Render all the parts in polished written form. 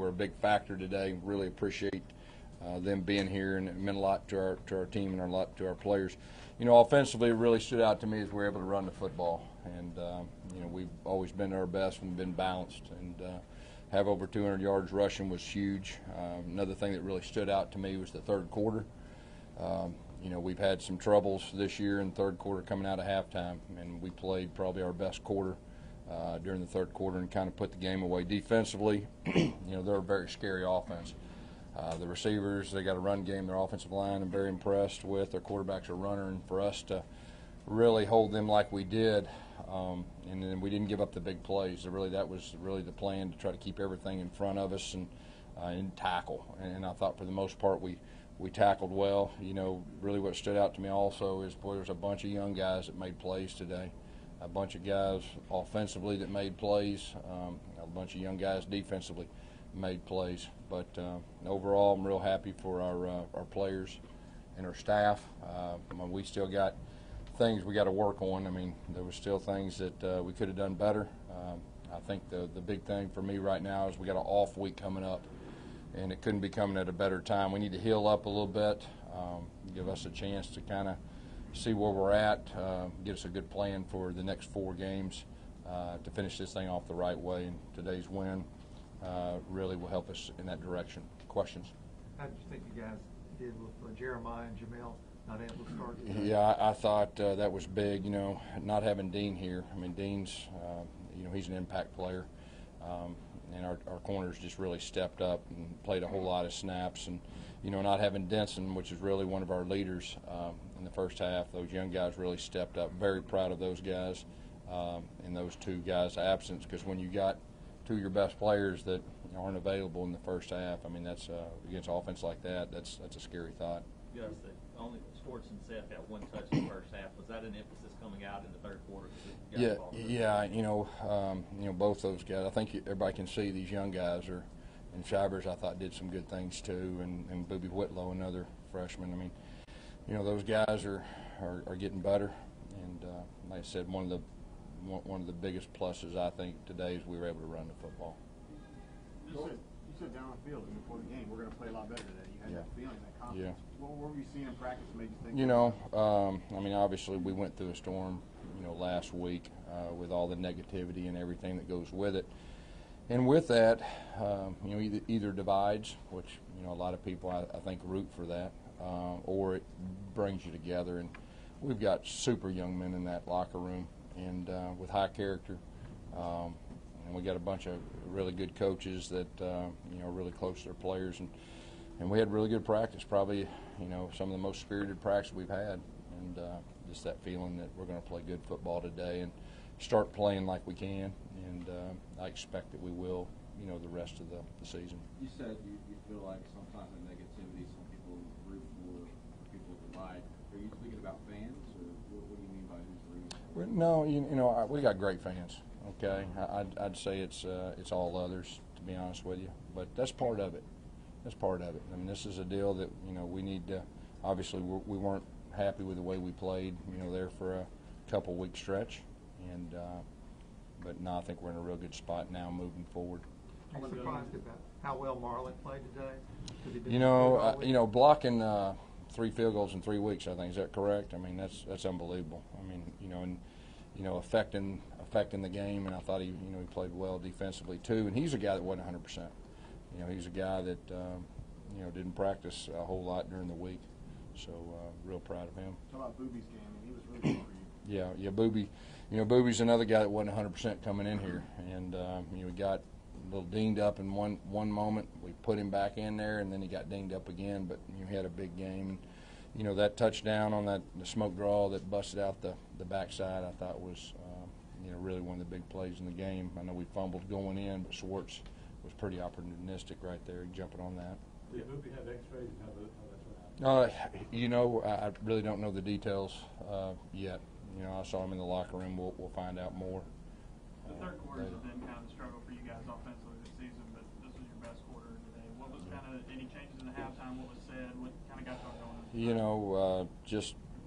were a big factor today. Really appreciate them being here, and it meant a lot to our team and a lot to our players. Offensively, it really stood out to me as we were able to run the football, and we've always been at our best and been balanced, and have over 200 yards rushing was huge. Another thing that really stood out to me was the third quarter. We've had some troubles this year in the third quarter coming out of halftime, and we played probably our best quarter during the third quarter and kind of put the game away. Defensively, they're a very scary offense. The receivers, they got a run game. Their offensive line, I'm very impressed with. Their quarterback's a runner, and for us to really hold them like we did, and then we didn't give up the big plays. That was really the plan, to try to keep everything in front of us and tackle. And I thought for the most part we tackled well. Really what stood out to me also is, boy, there's a bunch of young guys that made plays today. A bunch of guys offensively that made plays. A bunch of young guys defensively made plays. But overall, I'm real happy for our players and our staff. We still got things we got to work on. There were still things that we could have done better. I think the big thing for me right now is we got an off week coming up, and it couldn't be coming at a better time. We need to heal up a little bit, give us a chance to kind of see where we're at, get us a good plan for the next 4 games to finish this thing off the right way. And today's win really will help us in that direction. Questions? How did you think you guys did with Jeremiah and Jamel not able to start? Yeah, I thought that was big, not having Dean here. Dean's, he's an impact player. And our corners just really stepped up and played a whole lot of snaps. And, not having Denson, which is really one of our leaders in the first half, those young guys really stepped up. Very proud of those guys and those 2 guys' absence, because when you got 2 of your best players that aren't available in the first half, that's against offense like that, that's a scary thought. Gus, only Schwartz and Seth got 1 touch in the first half. Was that an emphasis coming out in the third quarter? Yeah. Both those guys. I think everybody can see these young guys and Shivers, I thought, did some good things too, and Booby Whitlow, another freshman. Those guys are getting better, and like I said, one of the biggest pluses I think today is we were able to run the football. You said down the field before the game, we're going to play a lot better today. You had that feeling, that confidence. Yeah. What were you seeing in practice that made you think? Obviously we went through a storm, last week with all the negativity and everything that goes with it. And with that, either divides, which, a lot of people I think root for that, or it brings you together. And we've got super young men in that locker room, and with high character. And we got a bunch of really good coaches that are really close to their players, and we had really good practice. Probably some of the most spirited practice we've had, and just that feeling that we're going to play good football today and start playing like we can. And I expect that we will, the rest of the season. You said you feel like sometimes in negativity, some people root for people to divide. Are you speaking about fans, or what do you mean by who's rooting? No, we got great fans. Okay, I'd say it's all others, to be honest with you, but that's part of it. That's part of it. This is a deal that we need to. Obviously, we weren't happy with the way we played, there for a couple week stretch, and but no, I think we're in a real good spot now moving forward. I'm surprised about how well Marlon played today. Blocking 3 field goals in 3 weeks, I think, is that correct? That's unbelievable. Affecting the game, and I thought he played well defensively too. And he's a guy that wasn't 100%. He's a guy that didn't practice a whole lot during the week. So real proud of him. How about Booby's game? He was really good for you. Yeah, Booby. Booby's another guy that wasn't 100% coming in here, and we got a little dinged up in one moment. We put him back in there, and then he got dinged up again. But he had a big game. That touchdown on the smoke draw that busted out the backside, I thought was really one of the big plays in the game. I know we fumbled going in, but Schwartz was pretty opportunistic right there, jumping on that. Did Booby have X-rays and how that's what happened? I really don't know the details yet. I saw him in the locker room. We'll find out more. The third quarters have been kind of a struggle for you guys offensively this season, but this was your best quarter today. What was kind of any changes in the halftime? What was said? What kind of got y'all going?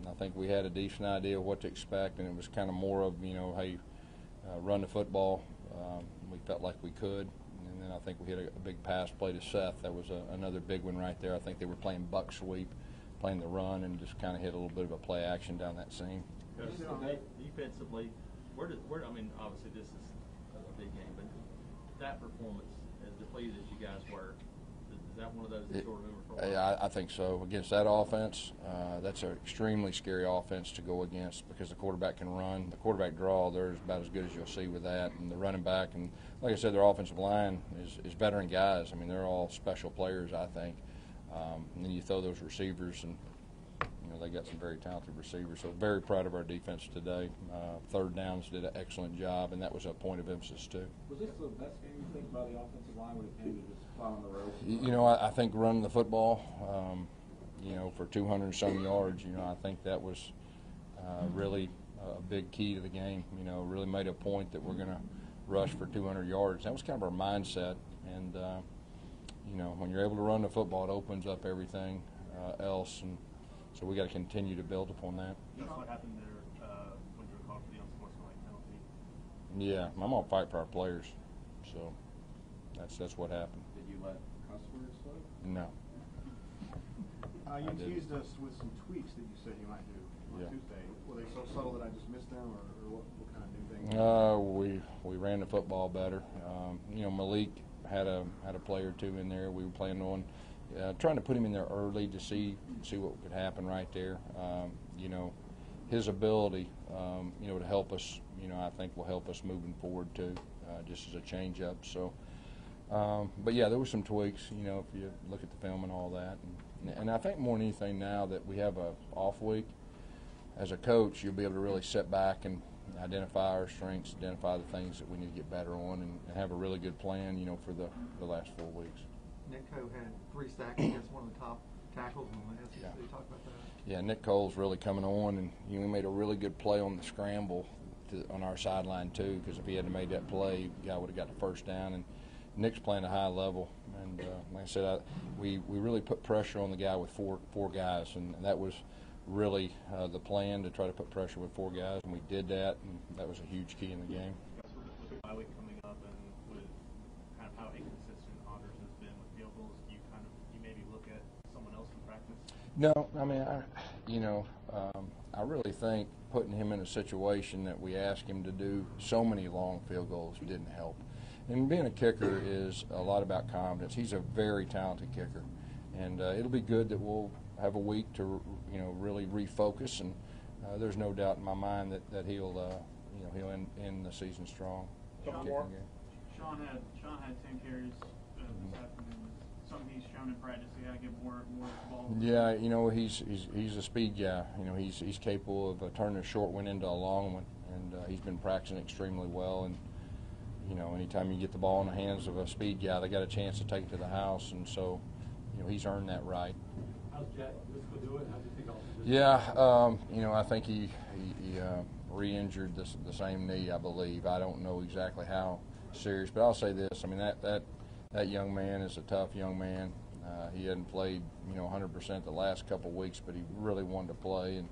I think we had a decent idea of what to expect, and it was kind of more of, hey, run the football. We felt like we could, and then and I think we hit a big pass play to Seth. That was another big one right there. I think they were playing buck sweep, playing the run, and just kind of hit a little bit of a play action down that seam. Defensively, I mean, obviously this is a big game, but that performance, as depleted as you guys were, is that one of those that you'll remember for a while? Yeah, I think so. Against that offense, that's an extremely scary offense to go against because the quarterback can run. The quarterback draw, they're about as good as you'll see with that. And the running back, and like I said, their offensive line is veteran guys. I mean, they're all special players, I think. And then you throw those receivers, and they got some very talented receivers. So very proud of our defense today. Third downs did an excellent job, and that was a point of emphasis too. Was this the best game you think by the offensive line when it came to just plowing the road? I think running the football, for 200 and some yards, I think that was really a big key to the game. Really made a point that we're going to rush for 200 yards. That was kind of our mindset, and when you're able to run the football, it opens up everything else, and so we got to continue to build upon that. That's what happened there when you were called for the unsportsmanlike penalty. Yeah, I'm gonna fight for our players, so that's what happened. Did you let customers slip? No. You teased us with some tweaks that you said you might do on Tuesday. Were they so subtle that I just missed them, or what kind of new things? We ran the football better. Malik had a play or two in there. We were planning on trying to put him in there early to see what could happen right there. His ability, to help us, I think will help us moving forward too, just as a change-up. So, but yeah, there were some tweaks, if you look at the film and all that. And I think more than anything now that we have a off week, as a coach, you'll be able to really sit back and identify our strengths, identify the things that we need to get better on, and have a really good plan, for the last 4 weeks. Nick Coe had 3 sacks against one of the top tackles in the SEC. Yeah. Talk about that. Yeah, Nick Cole's really coming on, and we made a really good play on the scramble on our sideline too. Because if he hadn't made that play, the guy would have got the first down. And Nick's playing a high level, and like I said, we really put pressure on the guy with four guys, and that was really the plan, to try to put pressure with 4 guys, and we did that, and that was a huge key in the game. With the bye week coming up and with kind of how inconsistent Anders has been with field goals, do you maybe look at someone else in practice? No, I mean, I really think putting him in a situation that we asked him to do so many long field goals didn't help. And being a kicker is a lot about confidence. He's a very talented kicker, and it'll be good that we'll have a week to really refocus. And there's no doubt in my mind that he'll end the season strong. Sean had 10 carries this afternoon. Something he's shown in practice, he got to get more involved. Yeah, he's a speed guy. He's capable of turning a short one into a long one, and he's been practicing extremely well. And anytime you get the ball in the hands of a speed guy, they got a chance to take it to the house, and so he's earned that right. How's Jack Driscoll doing? How do you think also? Yeah, I think he re-injured the same knee, I believe. I don't know exactly how serious, but I'll say this: I mean, that young man is a tough young man. He hadn't played 100% the last couple of weeks, but he really wanted to play and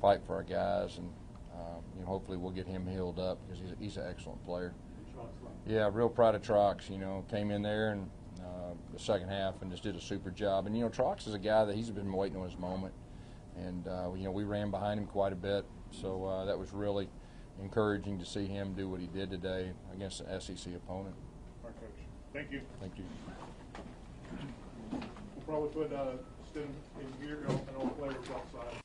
fight for our guys, and hopefully we'll get him healed up because he's an excellent player. Yeah, real proud of Trox. Came in there and the second half and just did a super job. And Trox is a guy that he's been waiting on his moment, and we ran behind him quite a bit, so that was really encouraging to see him do what he did today against an SEC opponent. All right, Coach. Thank you. Thank you. We'll probably put Stim in here and all players outside.